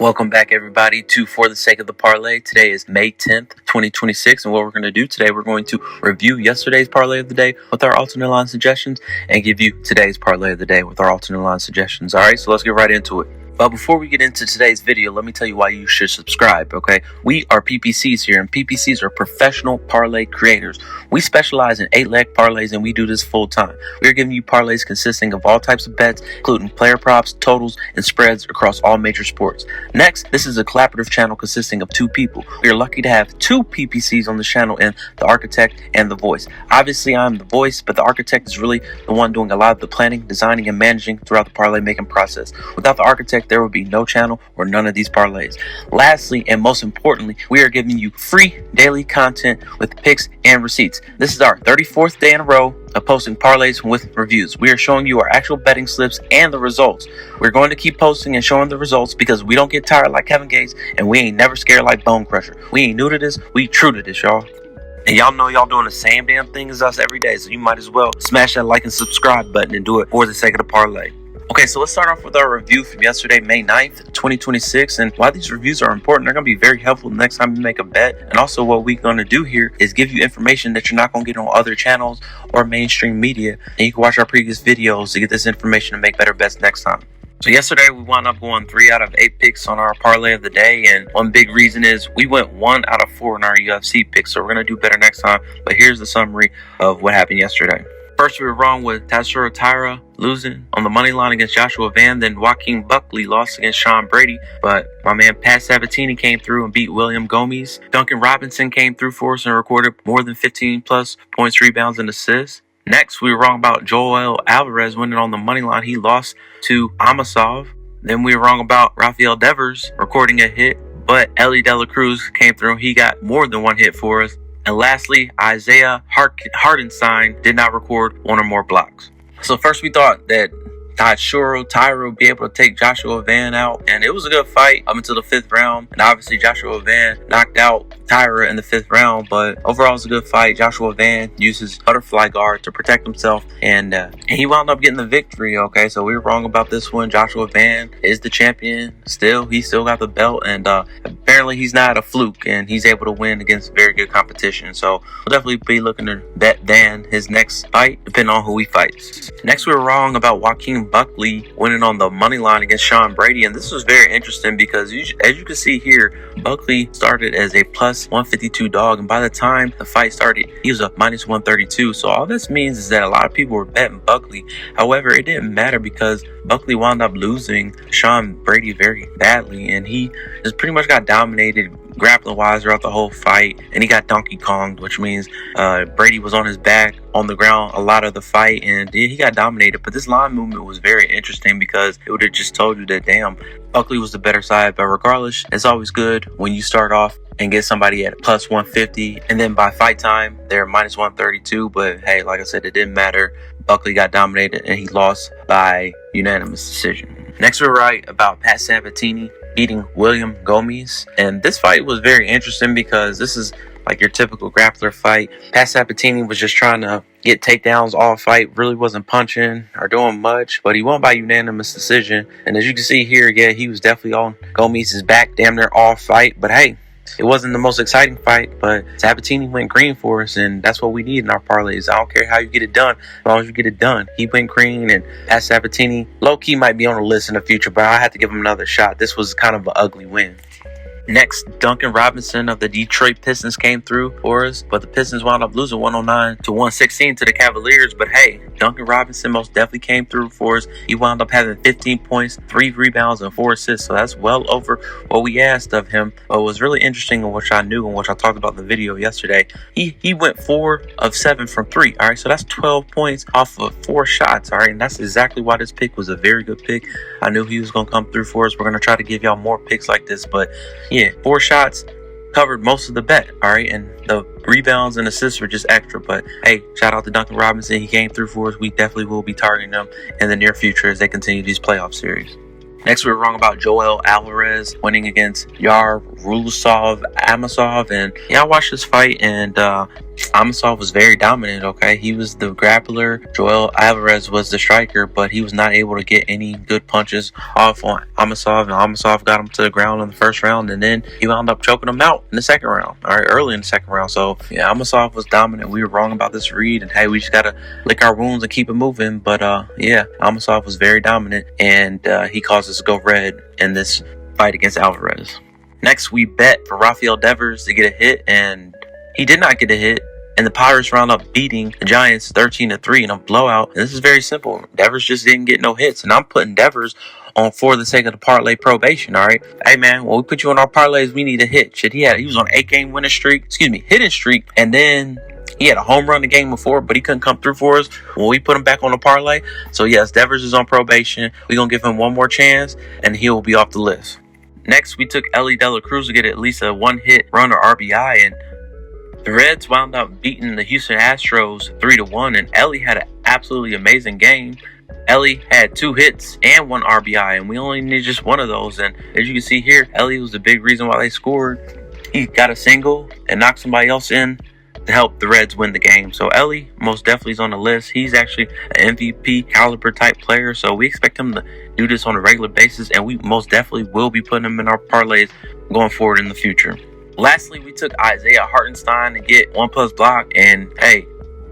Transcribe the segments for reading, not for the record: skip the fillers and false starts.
Welcome back, everybody, to For the Sake of the Parlay. Today is May 10th, 2026, and what we're going to do today, we're going to review yesterday's Parlay of the Day with our alternate line suggestions and give you today's Parlay of the Day with our alternate line suggestions. All right, so let's get right into it. But before we get into today's video, let me tell you why you should subscribe, okay? We are PPCs here, and PPCs are professional parlay creators. We specialize in 8-leg parlays, and we do this full time. We are giving you parlays consisting of all types of bets, including player props, totals, and spreads across all major sports. Next, this is a collaborative channel consisting of two people. We are lucky to have two PPCs on the channel, and the architect and the voice. Obviously, I'm the voice, but the architect is really the one doing a lot of the planning, designing, and managing throughout the parlay making process. Without the architect, there would be no channel or none of these parlays. Lastly, and most importantly, we are giving you free daily content with picks and receipts. This is our 34th day in a row of posting parlays with reviews. We are showing you our actual betting slips and the results. We're going to keep posting and showing the results because we don't get tired like Kevin Gates, and we ain't never scared like Bone Crusher. We ain't new to this, we true to this, y'all. And y'all know y'all doing the same damn thing as us every day, so you might as well smash that like and subscribe button and do it for the sake of the parlay. Okay, so let's start off with our review from yesterday, May 9th, 2026. And why these reviews are important, they're going to be very helpful the next time you make a bet. And also what we're going to do here is give you information that you're not going to get on other channels or mainstream media. And you can watch our previous videos to get this information and make better bets next time. So yesterday we wound up going 3 out of 8 picks on our parlay of the day, and one big reason is we went 1 out of 4 in our UFC picks, so we're going to do better next time. But here's the summary of what happened yesterday. First, we were wrong with Tatsuro Taira losing on the money line against Joshua Van. Then Joaquin Buckley lost against Sean Brady. But my man Pat Sabatini came through and beat William Gomes. Duncan Robinson came through for us and recorded more than 15 plus points, rebounds, and assists. Next, we were wrong about Joel Alvarez winning on the money line. He lost to Amasov. Then we were wrong about Rafael Devers recording a hit. But Ellie De La Cruz came through. He got more than one hit for us. And lastly, Isaiah Hartenstein did not record 1 or more blocks. So first we thought that Tatsuro Taira would be able to take Joshua Van out, and it was a good fight up until the 5th round. And obviously Joshua Van knocked out Taira in the 5th round, but overall it was a good fight. Joshua Van used his butterfly guard to protect himself, and he wound up getting the victory. Okay, so we were wrong about this one. Joshua Van is the champion still. He still got the belt, and apparently he's not a fluke, and he's able to win against very good competition. So we'll definitely be looking to bet Van his next fight, depending on who he fights. Next, we were wrong about Joaquin Buckley winning on the money line against Sean Brady, and this was very interesting because as you can see here, Buckley started as a plus 152 dog, and by the time the fight started, he was a minus 132. So all this means is that a lot of people were betting Buckley. However, it didn't matter because Buckley wound up losing Sean Brady very badly, and he just pretty much got dominated grappling wise throughout the whole fight, and he got Donkey Konged, which means Brady was on his back on the ground a lot of the fight, and he got dominated. But this line movement was very interesting because it would have just told you that damn, Buckley was the better side. But regardless, it's always good when you start off and get somebody at plus 150, and then by fight time they're minus 132. But hey, like I said, it didn't matter. Buckley got dominated and he lost by unanimous decision. Next, we're right about Pat Sabatini beating William Gomes, and this fight was very interesting because this is like your typical grappler fight. Pat Sabatini was just trying to get takedowns all fight, really wasn't punching or doing much, but he won by unanimous decision. And as you can see here, yeah, he was definitely on Gomes' back damn near all fight. But hey, it wasn't the most exciting fight, but Sabatini went green for us, and that's what we need in our parlays. I don't care how you get it done, as long as you get it done. He went green, and Pat Sabatini, low-key might be on the list in the future, but I have to give him another shot. This was kind of an ugly win. Next, Duncan Robinson of the Detroit Pistons came through for us, but the Pistons wound up losing 109 to 116 to the Cavaliers. But hey, Duncan Robinson most definitely came through for us. He wound up having 15 points, 3 rebounds, and 4 assists, so that's well over what we asked of him. But what was really interesting and which I knew and which I talked about in the video yesterday, he went 4 of 7 from 3. All right, so that's 12 points off of 4 shots. All right, and that's exactly why this pick was a very good pick. I knew he was going to come through for us. We're going to try to give y'all more picks like this, but yeah, 4 shots covered most of the bet, all right, and the rebounds and assists were just extra. But hey, shout out to Duncan Robinson. He came through for us. We definitely will be targeting them in the near future as they continue these playoff series. Next, we were wrong about Joel Alvarez winning against Yar Rulusov Amasov. And yeah, I watched this fight, and Amosov was very dominant, okay? He was the grappler. Joel Alvarez was the striker, but he was not able to get any good punches off on Amosov, and Amosov got him to the ground in the first round, and then he wound up choking him out in the second round, all right, early in the second round. So, yeah, Amosov was dominant. We were wrong about this read, and hey, we just got to lick our wounds and keep it moving. But, yeah, Amosov was very dominant, and he caused us to go red in this fight against Alvarez. Next, we bet for Rafael Devers to get a hit, and he did not get a hit, and the Pirates wound up beating the Giants 13-3 in a blowout. And this is very simple. Devers just didn't get no hits, and I'm putting Devers on For the Sake of the Parlay probation, all right? Hey, man, when we put you on our parlays, we need a hit. Shit, he was on an 8-game hitting streak, and then he had a home run the game before, but he couldn't come through for us when we put him back on the parlay. So, yes, Devers is on probation. We're going to give him one more chance, and he will be off the list. Next, we took Elly De La Cruz to get at least a one-hit run or RBI, and the Reds wound up beating the Houston Astros 3-1, and Elly had an absolutely amazing game. Elly had 2 hits and 1 RBI, and we only needed just one of those. And as you can see here, Elly was the big reason why they scored. He got a single and knocked somebody else in to help the Reds win the game. So Elly most definitely is on the list. He's actually an MVP caliber type player, so we expect him to do this on a regular basis, and we most definitely will be putting him in our parlays going forward in the future. Lastly, we took Isaiah Hartenstein to get 1+ block, and hey,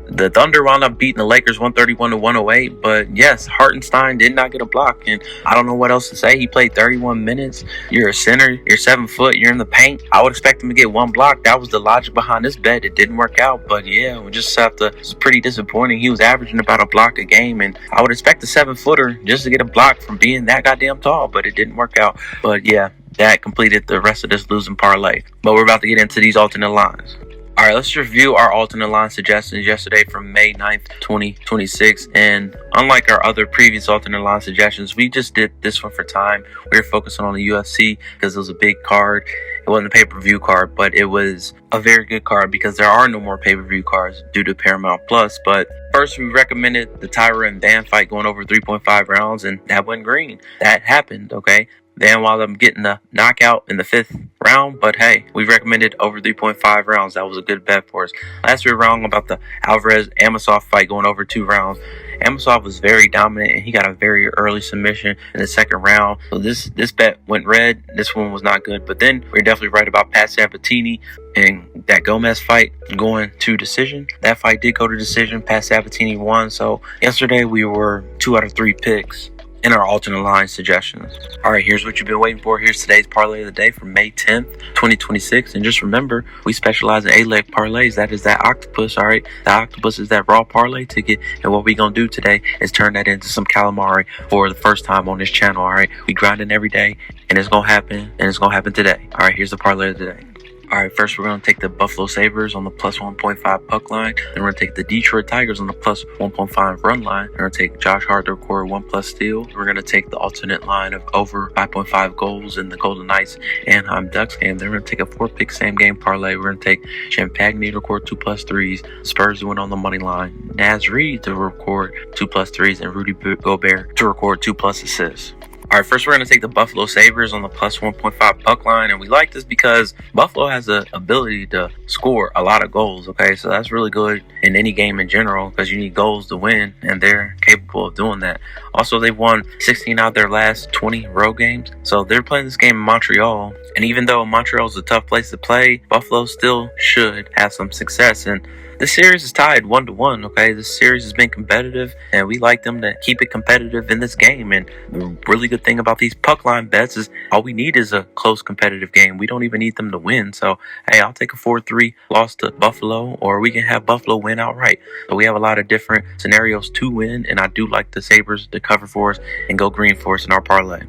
the Thunder wound up beating the Lakers 131-108, but yes, Hartenstein did not get a block, and I don't know what else to say. He played 31 minutes. You're a center, you're 7 foot, you're in the paint. I would expect him to get 1 block. That was the logic behind this bet. It didn't work out, but yeah, we just have to, it's pretty disappointing. He was averaging about a block a game, and I would expect a 7-footer just to get a block from being that goddamn tall, but it didn't work out. But yeah, that completed the rest of this losing parlay. But we're about to get into these alternate lines. All right, let's review our alternate line suggestions yesterday from May 9th, 2026. And unlike our other previous alternate line suggestions, we just did this one for time. We were focusing on the UFC because it was a big card. It wasn't a pay-per-view card, but it was a very good card because there are no more pay-per-view cards due to Paramount Plus. But first, we recommended the Tyra and Van fight going over 3.5 rounds, and that went green. That happened, okay? Van wound up getting the knockout in the 5th round, but hey, we recommended over 3.5 rounds. That was a good bet for us. Last, we were wrong about the Alvarez-Amosov fight going over 2 rounds. Amosov was very dominant, and he got a very early submission in the 2nd round. So this bet went red. This one was not good. But then we're definitely right about Pat Sabatini and that Gomez fight going to decision. That fight did go to decision. Pat Sabatini won. So yesterday we were 2 out of 3 picks in our alternate line suggestions. All right, here's what you've been waiting for. Here's today's parlay of the day for May 10th, 2026. And just remember, we specialize in 8-leg parlays. That is that octopus, all right? The octopus is that raw parlay ticket. And what we're going to do today is turn that into some calamari for the first time on this channel, all right? We grinding every day, and it's going to happen, and it's going to happen today. All right, here's the parlay of the day. All right, first we're going to take the Buffalo Sabres on the plus 1.5 puck line. Then we're going to take the Detroit Tigers on the plus 1.5 run line. We're going to take Josh Hart to record 1+ steal. We're going to take the alternate line of over 5.5 goals in the Golden Knights Anaheim Ducks game. Then we're going to take a 4-pick same game parlay. We're going to take Champagne to record 2+ threes. Spurs to win on the money line. Naz Reid to record 2+ threes, and Rudy Gobert to record 2+ assists. All right, first we're going to take the Buffalo Sabres on the plus 1.5 puck line, and we like this because Buffalo has the ability to score a lot of goals, okay? So that's really good in any game in general because you need goals to win, and they're capable of doing that. Also, they've won 16 out of their last 20 road games, so they're playing this game in Montreal, and even though Montreal is a tough place to play, Buffalo still should have some success, and this series is tied 1-1, okay? This series has been competitive, and we like them to keep it competitive in this game. And the really good thing about these puck line bets is all we need is a close competitive game. We don't even need them to win. So, hey, I'll take a 4-3 loss to Buffalo, or we can have Buffalo win outright. So we have a lot of different scenarios to win, and I do like the Sabres to cover for us and go green for us in our parlay.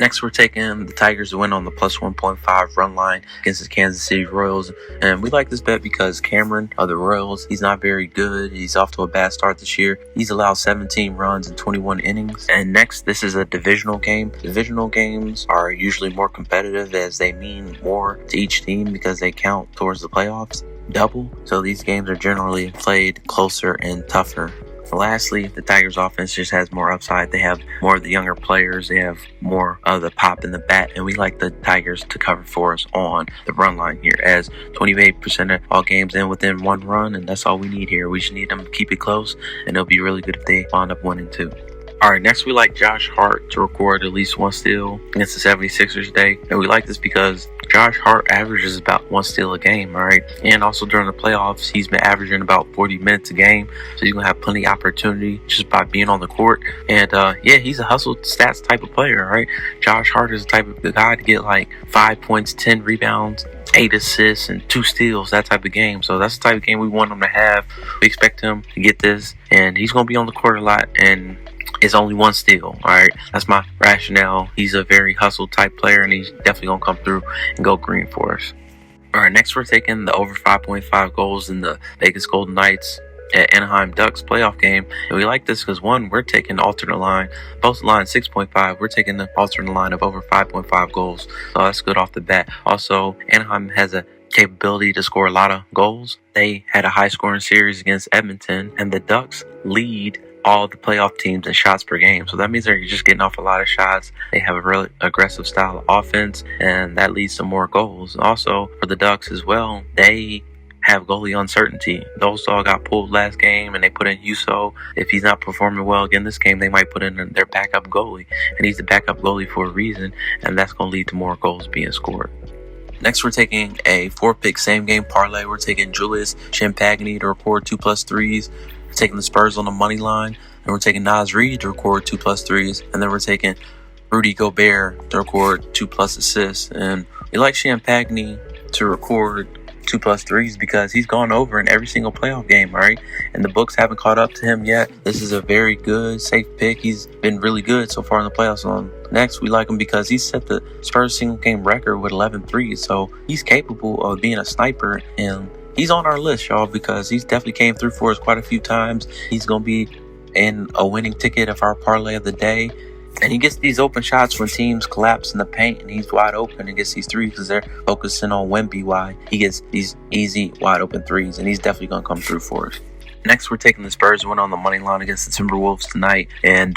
Next, we're taking the Tigers to win on the plus 1.5 run line against the Kansas City Royals. And we like this bet because Cameron of the Royals, he's not very good. He's off to a bad start this year. He's allowed 17 runs in 21 innings. And next, this is a divisional game. Divisional games are usually more competitive as they mean more to each team because they count towards the playoffs double. So these games are generally played closer and tougher. Lastly, the Tigers offense just has more upside. They have more of the younger players. They have more of the pop in the bat. And we like the Tigers to cover for us on the run line here, as 28% of all games end within one run. And that's all we need here. We just need them to keep it close. And it'll be really good if they wind up winning too. All right, next we like Josh Hart to record at least one steal against the 76ers today. And we like this because Josh Hart averages about one steal a game, all right? And also during the playoffs, he's been averaging about 40 minutes a game. So he's going to have plenty of opportunity just by being on the court. And yeah, he's a hustle stats type of player, all right? Josh Hart is the type of guy to get like 5 points, 10 rebounds, 8 assists, and 2 steals, that type of game. So that's the type of game we want him to have. We expect him to get this. And he's going to be on the court a lot. And it's only one steal, all right? That's my rationale. He's a very hustle type player, and he's definitely going to come through and go green for us. All right, next we're taking the over 5.5 goals in the Vegas Golden Knights at Anaheim Ducks playoff game. And we like this because, one, we're taking the alternate line. Both line 6.5. We're taking the alternate line of over 5.5 goals. So that's good off the bat. Also, Anaheim has a capability to score a lot of goals. They had a high scoring series against Edmonton, and the Ducks lead all the playoff teams in shots per game. So that means they're just getting off a lot of shots. They have a really aggressive style of offense, and that leads to more goals. Also, for the Ducks as well, they have goalie uncertainty. Those all got pulled last game, and they put in Huso. If he's not performing well again this game, they might put in their backup goalie. And he's the backup goalie for a reason, and that's going to lead to more goals being scored. Next, we're taking a 4-pick same-game parlay. We're taking Julius Champagny to record 2+ threes. We're taking the Spurs on the money line. And we're taking Naz Reid to record 2+ threes. And then we're taking Rudy Gobert to record 2+ assists. And we like Champagny to record 2+ threes because he's gone over in every single playoff game, all right? And the books haven't caught up to him yet. This is a very good, safe pick. He's been really good so far in the playoffs. Next, we like him because he set the Spurs single game record with 11 threes. So he's capable of being a sniper, and he's on our list, y'all, because he's definitely came through for us quite a few times. He's going to be in a winning ticket of our parlay of the day. And he gets these open shots when teams collapse in the paint and he's wide open and gets these threes because they're focusing on Wemby wide. He gets these easy, wide open threes, and he's definitely going to come through for us. Next, we're taking the Spurs win on the money line against the Timberwolves tonight. And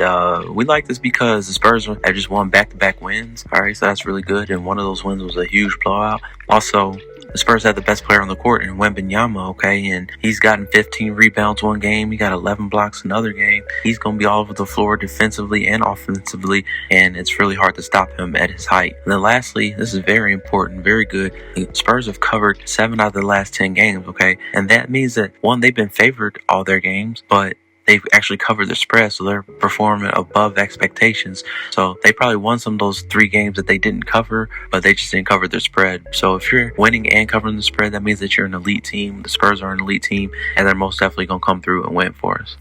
we like this because the Spurs have just won back-to-back wins. All right, so that's really good. And one of those wins was a huge blowout. Also, the Spurs have the best player on the court in Wembanyama, okay? And he's gotten 15 rebounds one game. He got 11 blocks another game. He's going to be all over the floor defensively and offensively, and it's really hard to stop him at his height. And then lastly, this is very important, very good. The Spurs have covered 7 out of the last 10 games, okay? And that means that, one, they've been favored all their games, but they've actually covered the spread, so they're performing above expectations. So they probably won some of those 3 games that they didn't cover, but they just didn't cover their spread. So if you're winning and covering the spread, that means that you're an elite team. The Spurs are an elite team, and they're most definitely going to come through and win for us.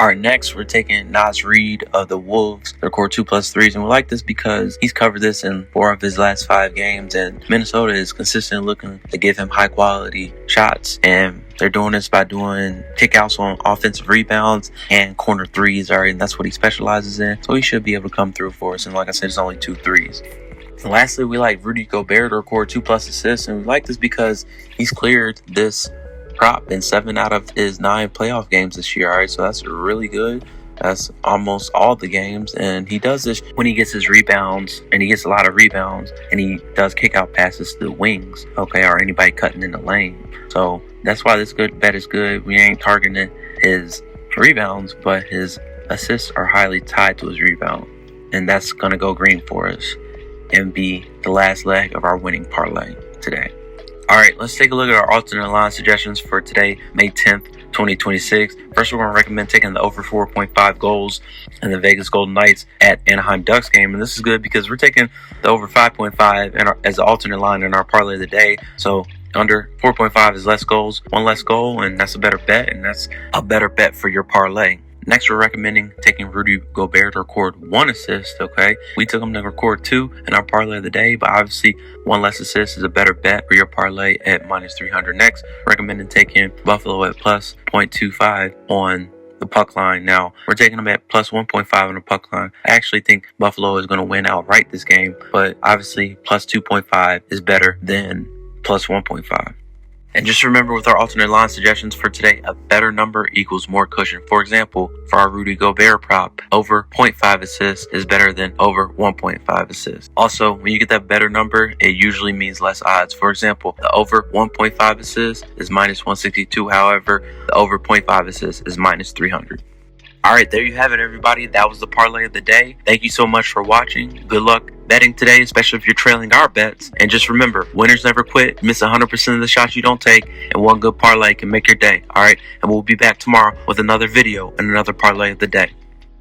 All right, next we're taking Naz Reid of the Wolves to record 2+ threes, and we like this because he's covered this in 4 of his last 5 games, and Minnesota is consistently looking to give him high quality shots, and they're doing this by doing kickouts on offensive rebounds and corner threes, all right, and that's what he specializes in, so he should be able to come through for us, and like I said, it's only 2 threes. And lastly, we like Rudy Gobert to record 2+ assists, and we like this because he's cleared this prop in 7 out of his 9 playoff games this year. All right, so that's really good. That's almost all the games, and he does this when he gets his rebounds, and he gets a lot of rebounds, and he does kick out passes to the wings, okay, or anybody cutting in the lane. So that's why this good bet is good. We ain't targeting his rebounds, but his assists are highly tied to his rebound, and that's gonna go green for us and be the last leg of our winning parlay today. All right, let's take a look at our alternate line suggestions for today, May 10th, 2026. First, we're going to recommend taking the over 4.5 goals in the Vegas Golden Knights at Anaheim Ducks game. And this is good because we're taking the over 5.5 as the alternate line in our parlay of the day. So under 4.5 is less goals, 1 less goal, and that's a better bet. And that's a better bet for your parlay. Next, we're recommending taking Rudy Gobert to record 1 assist, okay? We took him to record 2 in our parlay of the day, but obviously 1 less assist is a better bet for your parlay at -300. Next, recommending taking Buffalo at plus 0.25 on the puck line. Now, we're taking them at plus 1.5 on the puck line. I actually think Buffalo is going to win outright this game, but obviously plus 2.5 is better than plus 1.5. And just remember, with our alternate line suggestions for today, a better number equals more cushion. For example, for our Rudy Gobert prop, over 0.5 assists is better than over 1.5 assists. Also, when you get that better number, it usually means less odds. For example, the over 1.5 assists is minus 162. However, the over 0.5 assists is minus 300. All right, there you have it, everybody. That was the parlay of the day. Thank you so much for watching. Good luck betting today, especially if you're trailing our bets. And just remember, winners never quit. Miss 100% of the shots you don't take, and one good parlay can make your day. All right, and we'll be back tomorrow with another video and another parlay of the day.